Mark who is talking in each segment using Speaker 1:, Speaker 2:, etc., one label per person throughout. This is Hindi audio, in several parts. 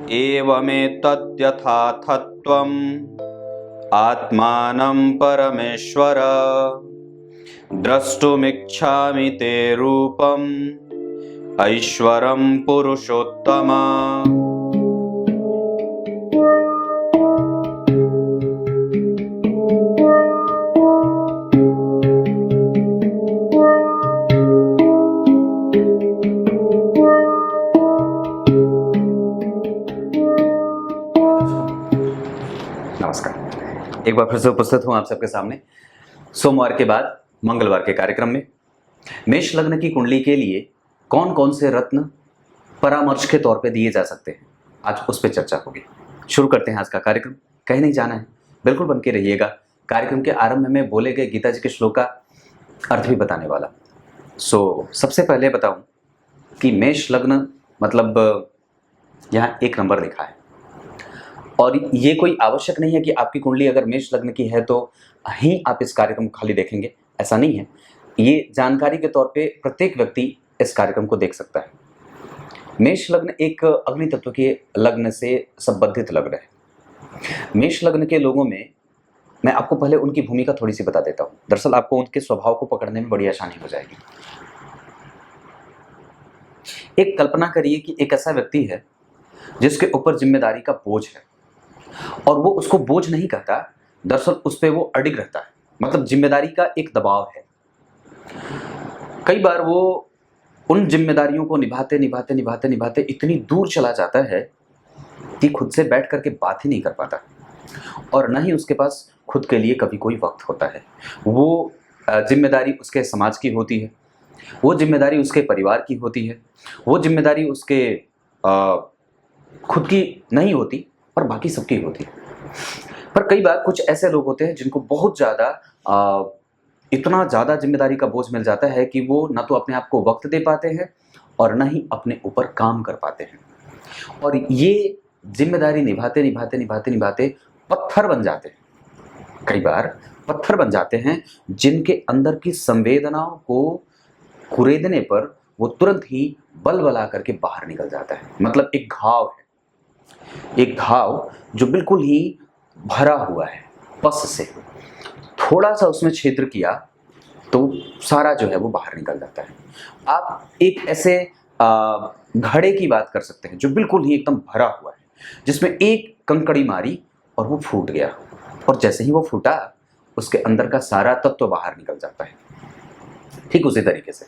Speaker 1: एवमेतद्यथाथत्वम् आत्मानं परमेश्वर द्रष्टुमिच्छामि ते रूपम् ऐश्वरं पुरुषोत्तम। नमस्कार, एक बार फिर से उपस्थित हूं आप सबके सामने सोमवार के बाद मंगलवार के कार्यक्रम में। मेष लग्न की कुंडली के लिए कौन कौन से रत्न परामर्श के तौर पे दिए जा सकते हैं, आज उस पर चर्चा होगी। शुरू करते हैं आज का कार्यक्रम। कहीं नहीं जाना है, बिल्कुल बन के रहिएगा। कार्यक्रम के आरंभ में बोले गए गीता जी के श्लोक का अर्थ भी बताने वाला। सबसे पहले बताऊं कि मेष लग्न मतलब यहाँ 1 नंबर लिखा है, और ये कोई आवश्यक नहीं है कि आपकी कुंडली अगर मेष लग्न की है तो ही आप इस कार्यक्रम को खाली देखेंगे, ऐसा नहीं है। ये जानकारी के तौर पे प्रत्येक व्यक्ति इस कार्यक्रम को देख सकता है। मेष लग्न एक अग्नि तत्व के लग्न से संबंधित लग्न है। मेष लग्न के लोगों में मैं आपको पहले उनकी भूमिका थोड़ी सी बता देता हूँ। दरअसल आपको उनके स्वभाव को पकड़ने में बड़ी आसानी हो जाएगी। एक कल्पना करिए कि एक ऐसा व्यक्ति है जिसके ऊपर जिम्मेदारी का बोझ है, और वो उसको बोझ नहीं कहता, दरअसल उस पर वो अडिग रहता है। मतलब जिम्मेदारी का एक दबाव है। कई बार वो उन जिम्मेदारियों को निभाते निभाते निभाते निभाते इतनी दूर चला जाता है कि खुद से बैठ करके बात ही नहीं कर पाता, और ना ही उसके पास खुद के लिए कभी कोई वक्त होता है। वो जिम्मेदारी उसके समाज की होती है, वो जिम्मेदारी उसके परिवार की होती है, वो जिम्मेदारी उसके खुद की नहीं होती और बाकी सबकी होती है। पर कई बार कुछ ऐसे लोग होते हैं जिनको बहुत ज़्यादा इतना ज़्यादा जिम्मेदारी का बोझ मिल जाता है कि वो ना तो अपने आप को वक्त दे पाते हैं और ना ही अपने ऊपर काम कर पाते हैं, और ये जिम्मेदारी निभाते निभाते निभाते निभाते पत्थर बन जाते हैं। कई बार पत्थर बन जाते हैं जिनके अंदर की संवेदनाओं को कुरेदने पर वो तुरंत ही बल बला करके बाहर निकल जाता है। मतलब एक घाव है, एक घाव जो बिल्कुल ही भरा हुआ है पस से, थोड़ा सा उसमें छिद्र किया तो सारा जो है वो बाहर निकल जाता है। आप एक ऐसे घड़े की बात कर सकते हैं जो बिल्कुल ही एकदम भरा हुआ है, जिसमें एक कंकड़ी मारी और वो फूट गया, और जैसे ही वो फूटा उसके अंदर का सारा तत्व बाहर निकल जाता है। ठीक उसी तरीके से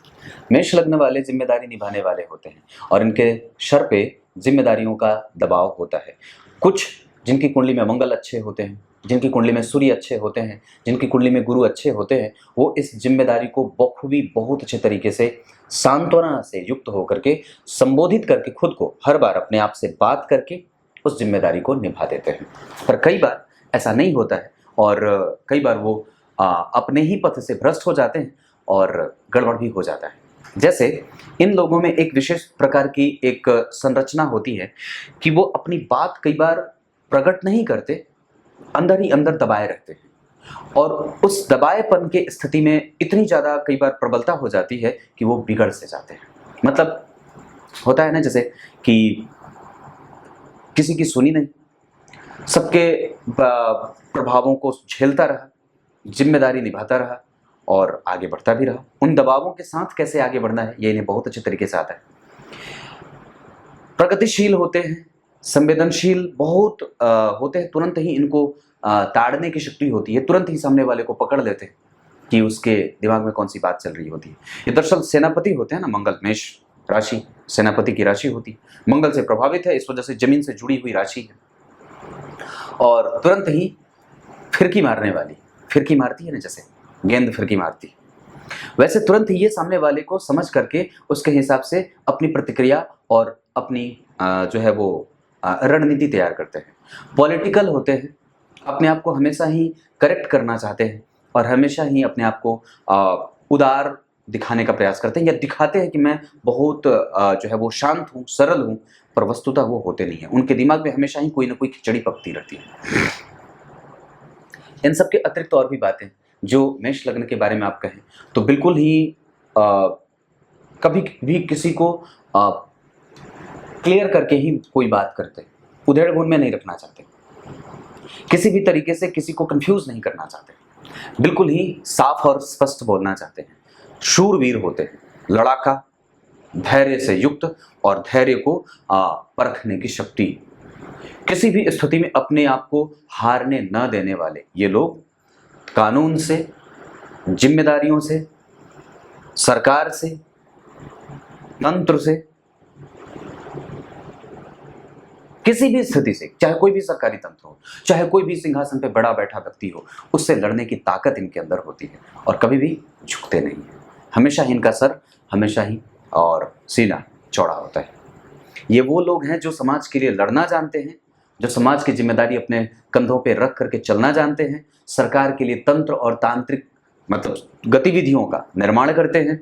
Speaker 1: मेष लग्न वाले जिम्मेदारी निभाने वाले होते हैं, और इनके सर पे जिम्मेदारियों का दबाव होता है। कुछ जिनकी कुंडली में मंगल अच्छे होते हैं, जिनकी कुंडली में सूर्य अच्छे होते हैं, जिनकी कुंडली में गुरु अच्छे होते हैं, वो इस जिम्मेदारी को बखूबी बहुत अच्छे तरीके से सांत्वना से युक्त होकर के संबोधित करके खुद को हर बार अपने आप से बात करके उस जिम्मेदारी को निभा देते हैं। पर कई बार ऐसा नहीं होता है, और कई बार वो अपने ही पथ से भ्रष्ट हो जाते हैं और गड़बड़ भी हो जाता है। जैसे इन लोगों में एक विशेष प्रकार की एक संरचना होती है कि वो अपनी बात कई बार प्रकट नहीं करते, अंदर ही अंदर दबाए रहते हैं, और उस दबाएपन के स्थिति में इतनी ज़्यादा कई बार प्रबलता हो जाती है कि वो बिगड़ से जाते हैं। मतलब होता है ना, जैसे कि किसी की सुनी नहीं, सबके प्रभावों को झेलता रहा, जिम्मेदारी निभाता रहा और आगे बढ़ता भी रहा। उन दबावों के साथ कैसे आगे बढ़ना है ये इन्हें बहुत अच्छे तरीके से आता है। प्रगतिशील होते हैं, संवेदनशील बहुत होते हैं, तुरंत ही इनको ताड़ने की शक्ति होती है, तुरंत ही सामने वाले को पकड़ लेते हैं कि उसके दिमाग में कौन सी बात चल रही होती है। ये दरअसल सेनापति होते हैं ना, मंगल, मेष राशि सेनापति की राशि होती है, मंगल से प्रभावित है, इस वजह से जमीन से जुड़ी हुई राशि है, और तुरंत ही फिरकी मारने वाली, फिरकी मारती है ना, जैसे गेंद फिरकी मारती है, वैसे तुरंत ही ये सामने वाले को समझ करके उसके हिसाब से अपनी प्रतिक्रिया और अपनी जो है वो रणनीति तैयार करते हैं। पॉलिटिकल होते हैं, अपने आप को हमेशा ही करेक्ट करना चाहते हैं और हमेशा ही अपने आप को उदार दिखाने का प्रयास करते हैं, या दिखाते हैं कि मैं बहुत जो है वो शांत हूँ, सरल हूँ, पर वस्तुतः वो होते नहीं है। उनके दिमाग में हमेशा ही कोई ना कोई खिचड़ी पकती रहती है। इन सब के अतिरिक्त और भी बातें जो मेष लग्न के बारे में आप कहें तो बिल्कुल ही कभी भी किसी को क्लियर करके ही कोई बात करते हैं। उधेड़-बुन में नहीं रखना चाहते, किसी भी तरीके से किसी को कंफ्यूज नहीं करना चाहते, बिल्कुल ही साफ और स्पष्ट बोलना चाहते हैं, शूरवीर होते हैं, लड़ाका, धैर्य से युक्त और धैर्य को परखने की शक्ति, किसी भी स्थिति में अपने आप को हारने न देने वाले ये लोग कानून से, जिम्मेदारियों से, सरकार से, तंत्र से, किसी भी स्थिति से, चाहे कोई भी सरकारी तंत्र हो, चाहे कोई भी सिंहासन पे बड़ा बैठा व्यक्ति हो, उससे लड़ने की ताकत इनके अंदर होती है और कभी भी झुकते नहीं है। हमेशा ही इनका सर हमेशा ही और सीना चौड़ा होता है। ये वो लोग हैं जो समाज के लिए लड़ना जानते हैं, जो समाज की जिम्मेदारी अपने कंधों पे रख करके चलना जानते हैं, सरकार के लिए तंत्र और तांत्रिक मतलब गतिविधियों का निर्माण करते हैं।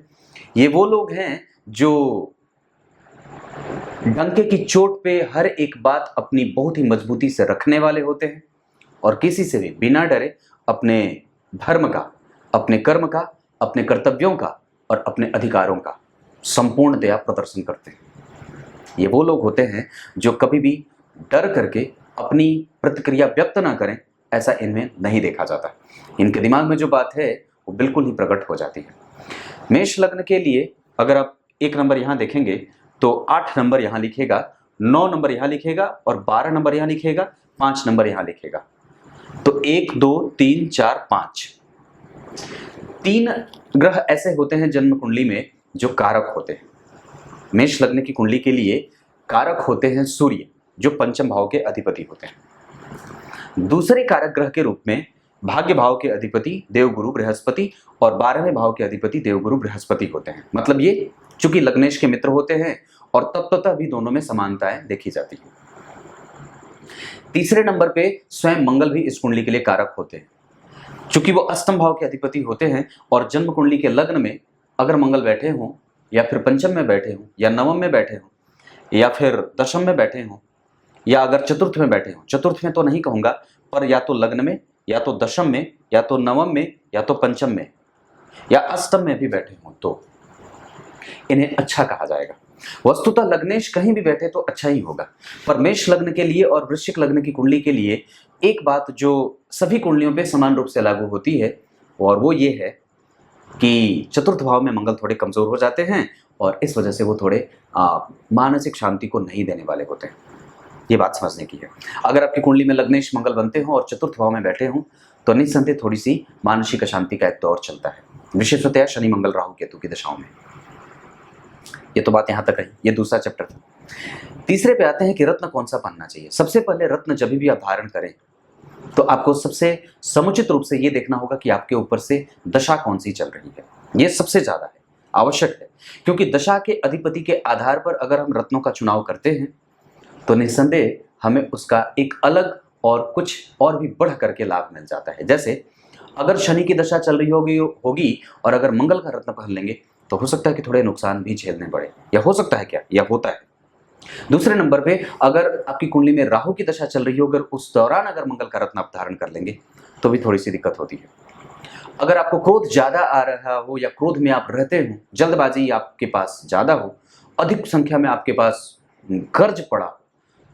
Speaker 1: ये वो लोग हैं जो डंके की चोट पे हर एक बात अपनी बहुत ही मजबूती से रखने वाले होते हैं और किसी से भी बिना डरे अपने धर्म का, अपने कर्म का, अपने कर्तव्यों का और अपने अधिकारों का संपूर्णतया प्रदर्शन करते हैं। ये वो लोग होते हैं जो कभी भी डर करके अपनी प्रतिक्रिया व्यक्त ना करें, ऐसा इनमें नहीं देखा जाता। इनके दिमाग में जो बात है वो बिल्कुल ही प्रकट हो जाती है। मेष लग्न के लिए अगर आप 1 नंबर यहाँ देखेंगे तो 8 नंबर यहाँ लिखेगा, 9 नंबर यहाँ लिखेगा और 12 नंबर यहाँ लिखेगा, 5 नंबर यहाँ लिखेगा। तो 1 2 3 4 5 3 ग्रह ऐसे होते हैं जन्म कुंडली में जो कारक होते हैं। मेष लग्न की कुंडली के लिए कारक होते हैं सूर्य, जो पंचम भाव के अधिपति होते हैं। दूसरे कारक ग्रह के रूप में भाग्य भाव के अधिपति देवगुरु बृहस्पति और 12वें भाव के अधिपति देवगुरु बृहस्पति होते हैं। मतलब ये चूंकि लग्नेश के मित्र होते हैं और तत्वतः भी दोनों में समानताएं देखी जाती हैं। तीसरे नंबर पे स्वयं मंगल भी इस कुंडली के लिए कारक होते हैं, चूंकि वो अष्टम भाव के अधिपति होते हैं और जन्म कुंडली के लग्न में अगर मंगल बैठे हों या फिर पंचम में बैठे हों या नवम में बैठे हों या फिर दशम में बैठे हों या अगर चतुर्थ में बैठे हों, चतुर्थ में तो नहीं कहूंगा, पर या तो लग्न में या तो दशम में या तो नवम में या तो पंचम में या अष्टम में भी बैठे हों तो इन्हें अच्छा कहा जाएगा। वस्तुतः लग्नेश कहीं भी बैठे तो अच्छा ही होगा, पर मेष लग्न के लिए और वृश्चिक लग्न की कुंडली के लिए एक बात जो सभी कुंडलियों पे समान रूप से लागू होती है और वो ये है कि चतुर्थ भाव में मंगल थोड़े कमजोर हो जाते हैं और इस वजह से वो थोड़े मानसिक शांति को नहीं देने वाले होते हैं। ये बात समझने की है। अगर आपकी कुंडली में लग्नेश मंगल बनते हो और चतुर्थ भाव में बैठे हों तो निस्संदेह थोड़ी सी मानसिक अशांति का एक दौर चलता है, विशेषतया शनि मंगल राहु केतु की दशाओं में। ये तो बात यहाँ तक रही, ये दूसरा चैप्टर था। तीसरे पे आते हैं कि रत्न कौन सा पहनना चाहिए। सबसे पहले रत्न जब भी आप धारण करें तो आपको सबसे समुचित रूप से ये देखना होगा कि आपके ऊपर से दशा कौन सी चल रही है। ये सबसे ज्यादा है, आवश्यक है, क्योंकि दशा के अधिपति के आधार पर अगर हम रत्नों का चुनाव करते हैं तो निस्संदेह हमें उसका एक अलग और कुछ और भी बढ़ करके लाभ मिल जाता है। जैसे अगर शनि की दशा चल रही होगी और अगर मंगल का रत्न पहन लेंगे तो हो सकता है कि थोड़े नुकसान भी झेलने पड़े, या हो सकता है क्या, या होता है। दूसरे नंबर पे अगर आपकी कुंडली में राहु की दशा चल रही हो, अगर उस दौरान अगर मंगल का रत्न आप धारण कर लेंगे तो भी थोड़ी सी दिक्कत होती है। अगर आपको क्रोध ज्यादा आ रहा हो या क्रोध में आप रहते हो, जल्दबाजी आपके पास ज्यादा हो, अधिक संख्या में आपके पास कर्ज पड़ा,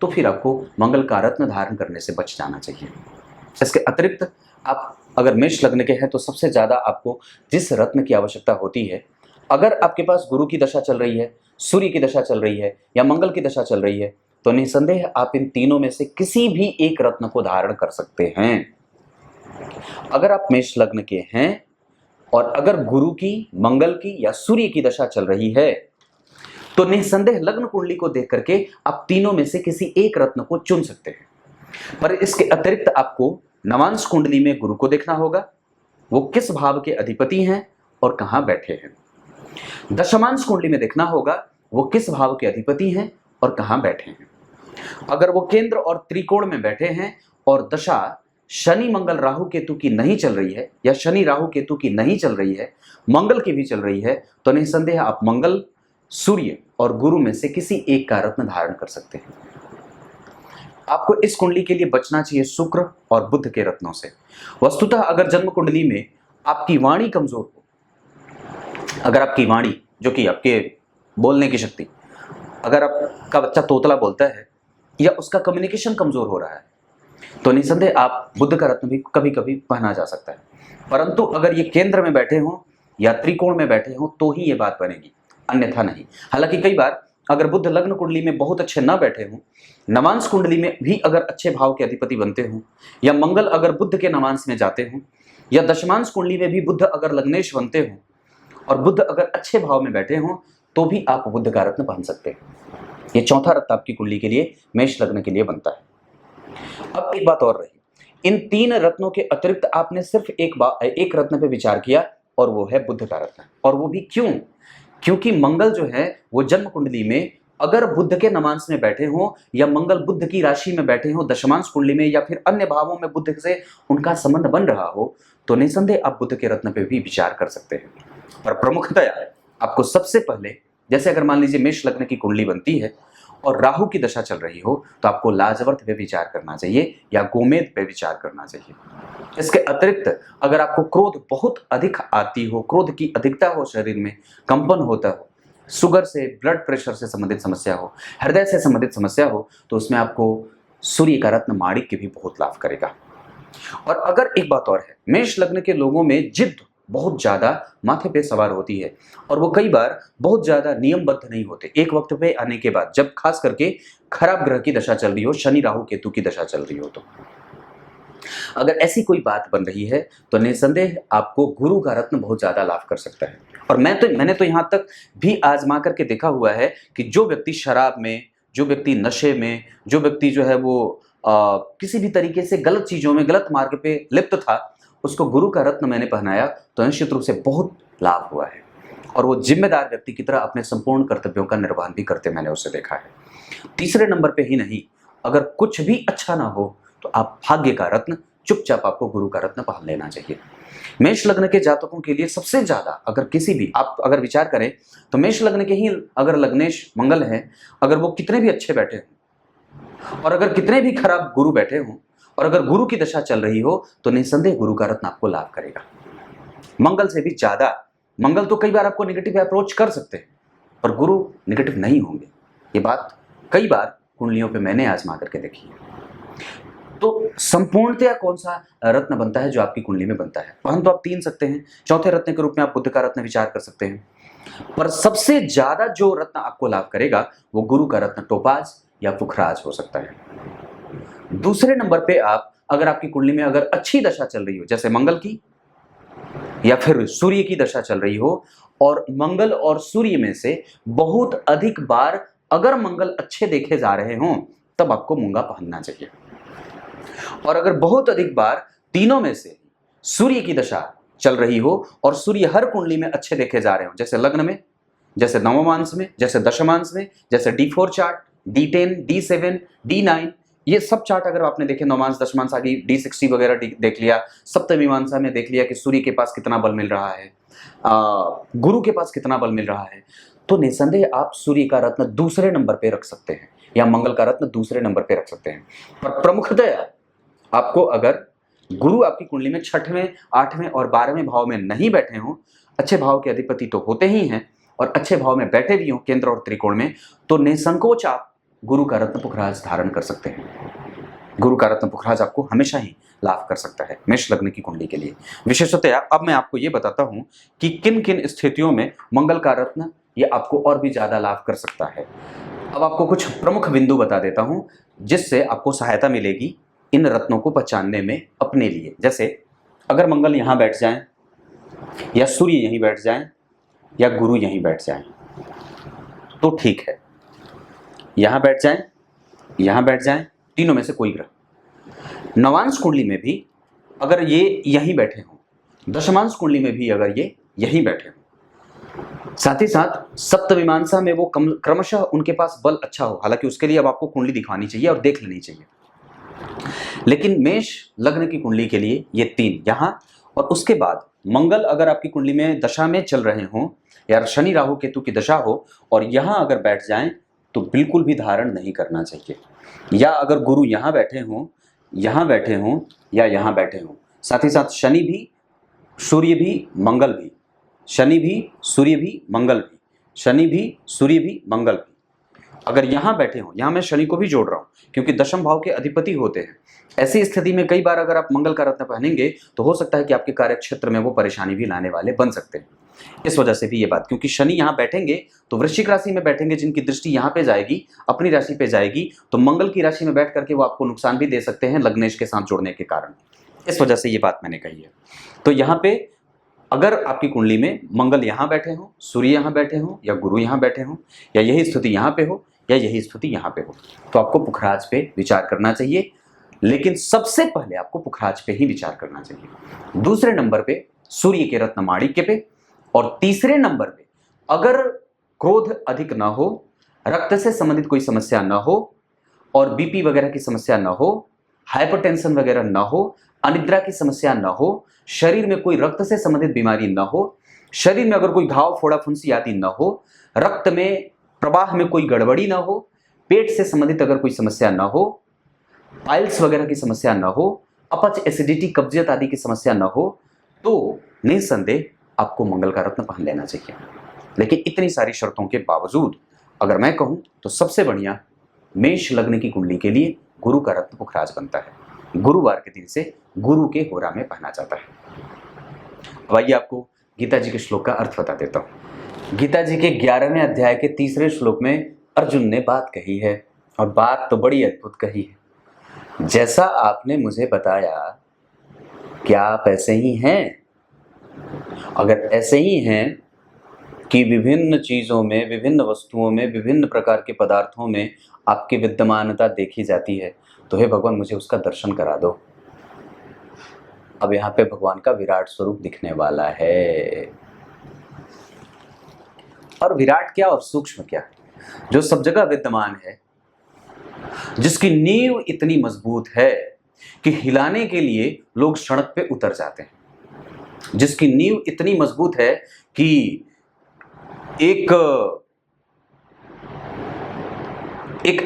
Speaker 1: तो फिर आपको मंगल का रत्न धारण करने से बच जाना चाहिए। इसके अतिरिक्त आप अगर मेष लग्न के हैं तो सबसे ज्यादा आपको जिस रत्न की आवश्यकता होती है, अगर आपके पास गुरु की दशा चल रही है, सूर्य की दशा चल रही है या मंगल की दशा चल रही है, तो निसंदेह आप इन तीनों में से किसी भी एक रत्न को धारण कर सकते हैं। अगर आप मेष लग्न के हैं और अगर गुरु की, मंगल की या सूर्य की दशा चल रही है तो निसंदेह लग्न कुंडली को देख करके आप तीनों में से किसी एक रत्न को चुन सकते हैं। पर इसके अतिरिक्त आपको नवांश कुंडली में गुरु को देखना होगा, वो किस भाव के अधिपति हैं और कहां बैठे हैं। दशमांश कुंडली में देखना होगा वो किस भाव के अधिपति हैं और कहां बैठे हैं। अगर वो केंद्र और त्रिकोण में बैठे हैं और दशा शनि मंगल राहु केतु की नहीं चल रही है या शनि राहु केतु की नहीं चल रही है, मंगल की भी चल रही है, तो निसंदेह आप मंगल, सूर्य और गुरु में से किसी एक का रत्न धारण कर सकते हैं। आपको इस कुंडली के लिए बचना चाहिए शुक्र और बुध के रत्नों से। वस्तुतः अगर जन्म कुंडली में आपकी वाणी कमजोर हो, अगर आपकी वाणी जो कि आपके बोलने की शक्ति, अगर आपका बच्चा तोतला बोलता है या उसका कम्युनिकेशन कमजोर हो रहा है, तो निसंदेह आप बुध का रत्न भी कभी कभी पहना जा सकता है। परंतु अगर ये केंद्र में बैठे हों या त्रिकोण में बैठे हों तो ही ये बात बनेगी, अन्यथा नहीं। हालांकि कई बार अगर बुध लग्न कुंडली में बहुत अच्छे ना बैठे हों, नवांश कुंडली में भी अगर अच्छे भाव के अधिपति बनते हों, या मंगल अगर बुध के नवांश में जाते हों, या दशमांश कुंडली में भी बुध अगर लग्नेश बनते हों और बुध अगर अच्छे भाव में बैठे हों, तो भी आप बुध का रत्न पहन सकते हैं। ये चौथा रत्न आपकी कुंडली के लिए, मेष लग्न के लिए बनता है। अब एक बात और रही, इन 3 रत्नों के अतिरिक्त आपने सिर्फ एक रत्न पे विचार किया और वो है बुध का रत्न। और वो भी क्यों? क्योंकि मंगल जो है वो जन्म कुंडली में अगर बुध के नवांश में बैठे हों या मंगल बुध की राशि में बैठे हों, दशमांश कुंडली में या फिर अन्य भावों में बुध से उनका संबंध बन रहा हो, तो निसंदेह आप बुध के रत्न पे भी विचार कर सकते हैं। पर प्रमुखतया आपको सबसे पहले, जैसे अगर मान लीजिए मेष लग्न की कुंडली बनती है और राहु की दशा चल रही हो, तो आपको लाजवर्त पे विचार करना चाहिए या गोमेद पे विचार करना चाहिए। इसके अतिरिक्त अगर आपको क्रोध बहुत अधिक आती हो, क्रोध की अधिकता हो, शरीर में कंपन होता हो, शुगर से, ब्लड प्रेशर से संबंधित समस्या हो, हृदय से संबंधित समस्या हो, तो उसमें आपको सूर्य का रत्न माणिक्य भी बहुत लाभ करेगा। और अगर एक बात और है, मेष लग्न के लोगों में जिद बहुत ज्यादा माथे पे सवार होती है और वो कई बार बहुत ज्यादा नियमबद्ध नहीं होते। एक वक्त पे आने के बाद, जब खास करके खराब ग्रह की दशा चल रही हो, शनि राहु केतु की दशा चल रही हो, तो अगर ऐसी कोई बात बन रही है तो निसंदेह आपको गुरु का रत्न बहुत ज्यादा लाभ कर सकता है। और मैंने तो यहां तक भी आजमा करके देखा हुआ है कि जो व्यक्ति शराब में, जो व्यक्ति नशे में, जो व्यक्ति जो है वो किसी भी तरीके से गलत चीजों में, गलत मार्ग पे लिप्त था, उसको गुरु का रत्न मैंने पहनाया तो निश्चित रूप से बहुत लाभ हुआ है और वो जिम्मेदार व्यक्ति की तरह अपने संपूर्ण कर्तव्यों का निर्वहन भी करते मैंने उसे देखा है। तीसरे नंबर पे ही नहीं, अगर कुछ भी अच्छा ना हो तो आप भाग्य का रत्न, चुपचाप आपको गुरु का रत्न पहन लेना चाहिए। मेष लग्न के जातकों के लिए सबसे ज्यादा, अगर किसी भी आप अगर विचार करें तो मेष लग्न के ही अगर लग्नेश मंगल है, अगर वो कितने भी अच्छे बैठे हों और अगर कितने भी खराब गुरु बैठे हों और अगर गुरु की दशा चल रही हो, तो निसंदेह गुरु का रत्न आपको लाभ करेगा। मंगल से भी ज्यादा, मंगल तो कई बार आपको नेगेटिव अप्रोच कर सकते हैं पर गुरु नेगेटिव नहीं होंगे। ये बात कई बार कुंडलियों पे मैंने आजमा करके देखी है। तो संपूर्णतया कौन सा रत्न बनता है जो आपकी कुंडली में बनता है? पहन तो आप 3 सकते हैं, चौथे रत्न के रूप में आप बुध का रत्न विचार कर सकते हैं, पर सबसे ज्यादा जो रत्न आपको लाभ करेगा वो गुरु का रत्न टोपाज या पुखराज हो सकता है। दूसरे नंबर पे आप, अगर आपकी कुंडली में अगर अच्छी दशा चल रही हो, जैसे मंगल की या फिर सूर्य की दशा चल रही हो और मंगल और सूर्य में से बहुत अधिक बार अगर मंगल अच्छे देखे जा रहे हों, तब आपको मूंगा पहनना चाहिए। और अगर बहुत अधिक बार तीनों में से सूर्य की दशा चल रही हो और सूर्य हर कुंडली में अच्छे देखे जा रहे हो, जैसे लग्न में, जैसे नवमांश में, जैसे दशमांश में, जैसे D4 chart, D10, D7, D9, ये सब चार्ट अगर आपने देखे, नवमांश, दशमांश, आगे D60 वगैरह देख लिया, सप्तमीमांसा में देख लिया कि सूर्य के पास कितना बल मिल रहा है, गुरु के पास कितना बल मिल रहा है, तो निसंदेह आप सूर्य का रत्न दूसरे नंबर पे रख सकते हैं या मंगल का रत्न दूसरे नंबर पे रख सकते हैं। पर प्रमुखतया आपको, अगर गुरु आपकी कुंडली में 6वें, 8वें और 12वें भाव में नहीं बैठे हों, अच्छे भाव के अधिपति तो होते ही हैं और अच्छे भाव में बैठे भी हों केंद्र और त्रिकोण में, तो निसंकोच आप गुरु का रत्न पुखराज धारण कर सकते हैं। गुरु का रत्न पुखराज आपको हमेशा ही लाभ कर सकता है मेष लग्न की कुंडली के लिए। विशेषतया अब मैं आपको ये बताता हूं कि किन किन स्थितियों में मंगल का रत्न ये आपको और भी ज्यादा लाभ कर सकता है। अब आपको कुछ प्रमुख बिंदु बता देता हूं जिससे आपको सहायता मिलेगी इन रत्नों को पहचानने में अपने लिए। जैसे अगर मंगल यहां बैठ जाएं या सूर्य यहीं बैठ जाएं या गुरु यहीं बैठ जाएं तो ठीक है, यहां बैठ जाएं, यहां बैठ जाएं, तीनों में से कोई ग्रह। नवांश कुंडली में भी अगर ये यहीं बैठे हों, दशमांश कुंडली में भी अगर ये यहीं बैठे हों, साथ ही साथ सप्तमीमांसा में वो क्रमशः उनके पास बल अच्छा हो, हालांकि उसके लिए अब आपको कुंडली दिखानी चाहिए और देख लेनी चाहिए, लेकिन मेष लग्न की कुंडली के लिए ये 3 यहां, और उसके बाद मंगल अगर आपकी कुंडली में दशा में चल रहे हों या शनि राहु केतु की दशा हो और यहां अगर बैठ जाएं तो बिल्कुल भी धारण नहीं करना चाहिए। या अगर गुरु यहां बैठे हों, यहां बैठे हों या यहां बैठे हों, साथ ही साथ शनि भी, सूर्य भी, मंगल भी, शनि भी, सूर्य भी, मंगल भी, शनि भी, सूर्य भी, मंगल भी, अगर यहाँ बैठे हो, यहाँ मैं शनि को भी जोड़ रहा हूँ क्योंकि दशम भाव के अधिपति होते हैं, ऐसी स्थिति में कई बार अगर आप मंगल का रत्न पहनेंगे तो हो सकता है कि आपके कार्य क्षेत्र में वो परेशानी भी लाने वाले बन सकते हैं। इस वजह से भी ये बात, क्योंकि शनि यहाँ बैठेंगे तो वृश्चिक राशि में बैठेंगे, जिनकी दृष्टि यहाँ पे जाएगी, अपनी राशि पे जाएगी, तो मंगल की राशि में बैठ करके वो आपको नुकसान भी दे सकते हैं लग्नेश के साथ जोड़ने के कारण। इस वजह से ये बात मैंने कही है। तो यहाँ पे अगर आपकी कुंडली में मंगल यहाँ बैठे हो, सूर्य यहाँ बैठे हो, या गुरु यहाँ बैठे हो, या यही स्थिति यहाँ पे हो, या यही स्थिति यहाँ पे हो, तो आपको पुखराज पे विचार करना चाहिए। लेकिन सबसे पहले आपको पुखराज पे ही विचार करना चाहिए। दूसरे नंबर पे सूर्य के रत्न माणिक्य पे, और तीसरे नंबर पे अगर क्रोध अधिक ना हो, रक्त से संबंधित कोई समस्या ना हो, और बीपी वगैरह की समस्या ना हो, हाइपरटेंशन वगैरह ना हो, अनिद्रा की समस्या ना हो, शरीर में कोई रक्त से संबंधित बीमारी ना हो, शरीर में अगर कोई घाव फोड़ा फुंसी आदि ना हो, रक्त में प्रवाह में कोई गड़बड़ी ना हो, पेट से संबंधित अगर कोई समस्या ना हो, पाइल्स वगैरह की समस्या ना हो, अपच, एसिडिटी, कब्जियत आदि की समस्या ना हो, तो निसंदेह आपको मंगल का रत्न पहन लेना चाहिए। लेकिन इतनी सारी शर्तों के बावजूद अगर मैं कहूं तो सबसे बढ़िया मेष लग्न की कुंडली के लिए गुरु का रत्न पुखराज बनता है। गुरुवार के दिन से गुरु के होरा में पहना जाता है। अब आइए आपको गीता जी के श्लोक का अर्थ बता देता हूं। गीता जी के 11वें अध्याय के 3रे श्लोक में अर्जुन ने बात कही है, और बात तो बड़ी अद्भुत कही है। जैसा आपने मुझे बताया, क्या आप ऐसे ही हैं? अगर ऐसे ही हैं कि विभिन्न चीज़ों में, विभिन्न वस्तुओं में, विभिन्न प्रकार के पदार्थों में आपकी विद्यमानता देखी जाती है, तो हे भगवान मुझे उसका दर्शन करा दो। अब यहाँ पे भगवान का विराट स्वरूप दिखने वाला है। और विराट क्या और सूक्ष्म क्या, जो सब जगह विद्यमान है, जिसकी नींव इतनी मजबूत है कि हिलाने के लिए लोग सड़क पे उतर जाते हैं, जिसकी नींव इतनी मजबूत है कि एक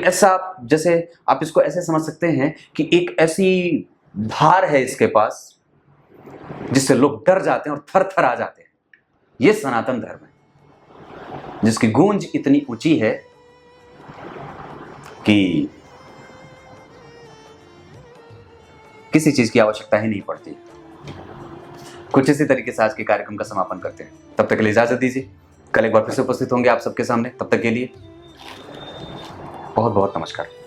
Speaker 1: ऐसा, जैसे आप इसको ऐसे समझ सकते हैं कि एक ऐसी धार है इसके पास जिससे लोग डर जाते हैं और थर थर आ जाते हैं। ये सनातन धर्म है, जिसकी गूंज इतनी ऊंची है कि किसी चीज की आवश्यकता ही नहीं पड़ती। कुछ इसी तरीके से आज के कार्यक्रम का समापन करते हैं। तब तक के लिए इजाजत दीजिए। कल एक बार फिर से उपस्थित होंगे आप सबके सामने। तब तक के लिए बहुत बहुत नमस्कार।